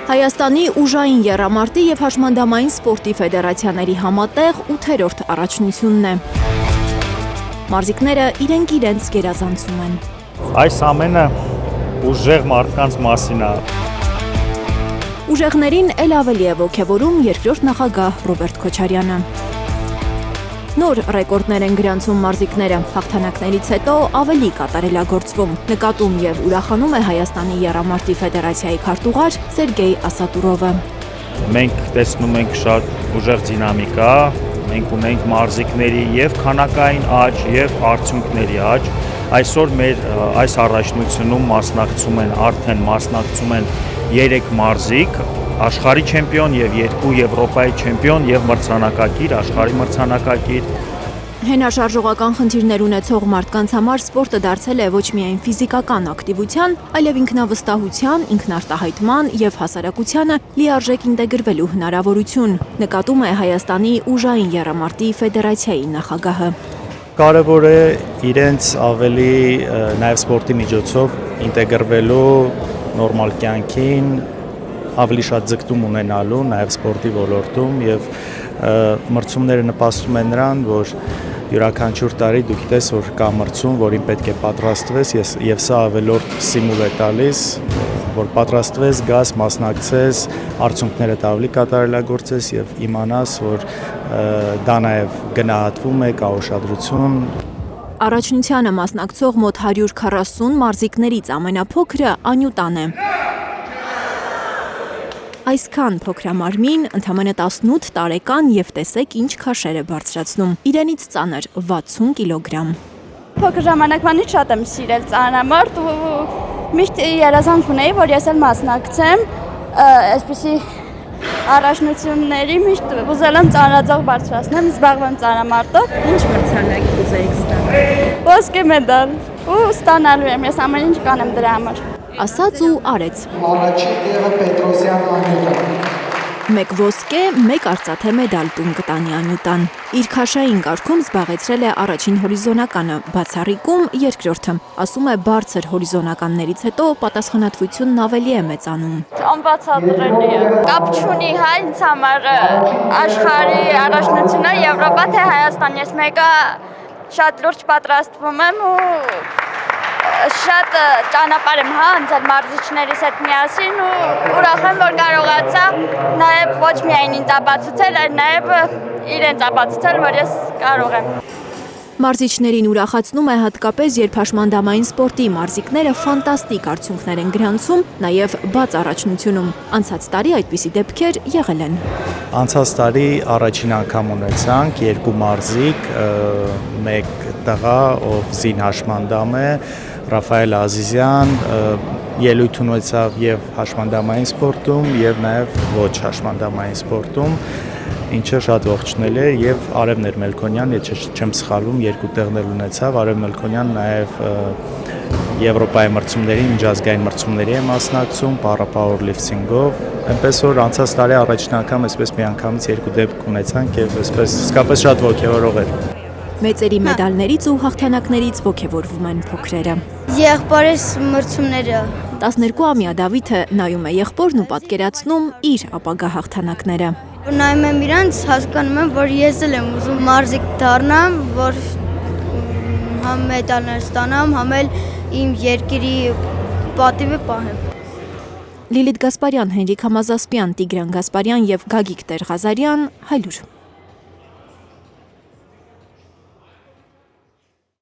Հայաստանի ուժային եռամարտի և հաշմանդամային սպորտի ֆեդերացիաների համատեղ 8-րդ առաջնությունն է։ Մարզիկները իրենց գերազանցում են։ Այս ամենը ուժեղ մարդկանց մասին է։ Ուժեղներին էլ ավելի է ոգևորում երկրորդ նախագահ Ռոբերտ Քոչարյանը։ Նոր ռեկորդներ են գրանցում մարզիկները, հաղթանակներից հետո ավելի կատարելագործվում, նկատում և ուրախանում է Հայաստանի եռամարտի ֆեդերացիայի քարտուղար Սերգեյ Ասատուրովը։ Մենք տեսնում ենք շատ ուժեղ դինամիկա, մենք ունենք մարզիկների և քանակային աճ, և արդյունքների աճ։ Այսօր մեր այս առաջնությունում մասնակցում են 3 մարզիկ, աշխարհի չեմպիոն և 2 Եվրոպայի չեմպիոն և մրցանակակիր, աշխարհի մրցանակակիր։ Հենաշարժողական խնդիրներ ունեցող մարդկանց համար սպորտը դարձել է ոչ միայն ֆիզիկական ակտիվության, այլև ինքնավստահության, ինքնարտահայտման և հասարակությանը լիարժեք ինտեգրվելու հնարավորություն, նկատում է Հայաստանի ուժային եռամարտի ֆեդերացիայի նախագահը։ Կարևոր է իրենց ավելի նաև սպորտի միջոցով ինտեգրվելու նորմալ կյանքին, ավելի շատ ձգտում ունենալու նաև սպորտի ոլորտում և մրցումները նպաստում են նրան, որ յուրաքանչյուր տարի դու գիտես, որ կա մրցում, որին պետք է պատրաստվես և սա ավելորդ ստիմուլ է տալիս, որ պատրաստվես, գաս, մասնակցես, արդյունքներդ ավելի կատարելագործես և իմանաս, որ դա նաև գնահատվում է, կա ուշադրություն։ Առաջնությանը մասնակցող մոտ 140 մարզիկներից ամենափոքրը Անյուտան է։ Այսքան փոքրամարմին, ընդամենը 18 տարեկան և տեսեք ինչ քաշեր է բարձրացնում, իրենից ծանր 60 կիլոգրամ։ Փոքր ժամանակվանից շատ եմ սիրել ծանրամարտ ու միշտ երազանք ունեի, որ ես էլ մասնակցեմ այսպիսի առաջնությունների, միշտ ուզել եմ ծանրաձող բարձրացնեմ, զբաղվեմ ծանրամարտով։ Ինչ մրցանակ կուզեիք ստանալ։ Ոսկե մեդալ ու ստանալու եմ, ես ամեն ինչ կանեմ դրա համար։ Ասաց ու արեց։ Առաջին տեղը Պետրոսյան Անյուտան։ 1 ոսկե, 1 արծաթե մեդալ տուն կտանի Անյուտան։ Իր քաշային կարգում զբաղեցրել է առաջին հորիզոնականը, բացառիկում երկրորդը։ Ասում է բարձր հորիզոնականներից հետո պատասխանատվությունն ավելի է մեծանում։ Անբացատրելի է։ Կապ չունի ինձ համար աշխարհի առաջնությունը, Եվրոպա թե Հայաստան, ես մեկը շատ լուրջ պատրաստվում եմ ու շատ ճանապարհ եմ անցել մարզիչներիս հետ միասին ու ուրախ եմ, որ կարողացա նաև ոչ միայն ինձ ապացուցել, այլ նաև իրենց ապացուցել, որ ես կարող եմ։ Մարզիչներին ուրախացնում է հատկապես, երբ հաշմանդամային սպորտի մարզիկները ֆանտաստիկ արդյունքներ են գրանցում, նաև բաց առաջնությունում։ Անցած տարի այդպիսի դեպքեր եղել են։ Անցած տարի առաջին անգամ ունեցանք 2 մարզիկ, 1 տղա, ով զին հաշմանդամ է, Ռաֆայել Ազիզյան, ելույթ ունեցավ և հաշմանդամային սպորտում և նաև ոչ հաշմանդամային սպորտում, ինչը շատ ողջունել է, և Արև Ներմելքոնյան, եթե չեմ սխալվում, 2 տեղներ ունեցավ, Արև Ներմելքոնյան նաև Եվրոպայի մրցումների, միջազգային մրցումների է մասնակցում, պարապաուերլիֆթինգով, այնպես որ անցած տարի առաջին անգամ այսպես միանգամից 2 դեպք ունեցանք և այսպես իսկապես շատ ոգևորող էր։ Մեծերի մեդալներից ու հաղթանակներից ոգևորվում են փոքրերը։ Եղբորս մրցումները 12-ամյա Դավիթը նայում է եղբորն ու պատկերացնում իր ապագա հաղթանակները։ Նայում եմ իրանց, հասկանում եմ, որ ես էլ եմ ուզում մարզիկ դառնամ, որ համ մեդալներ ստանամ, համ էլ իմ երկրի պատիվը պահեմ։ Լիլիթ Գասպարյան, Հենրիկ Համազասպյան, Տիգրան Գասպարյան և Գագիկ Տեր-Ղազարյան, Հայլուր։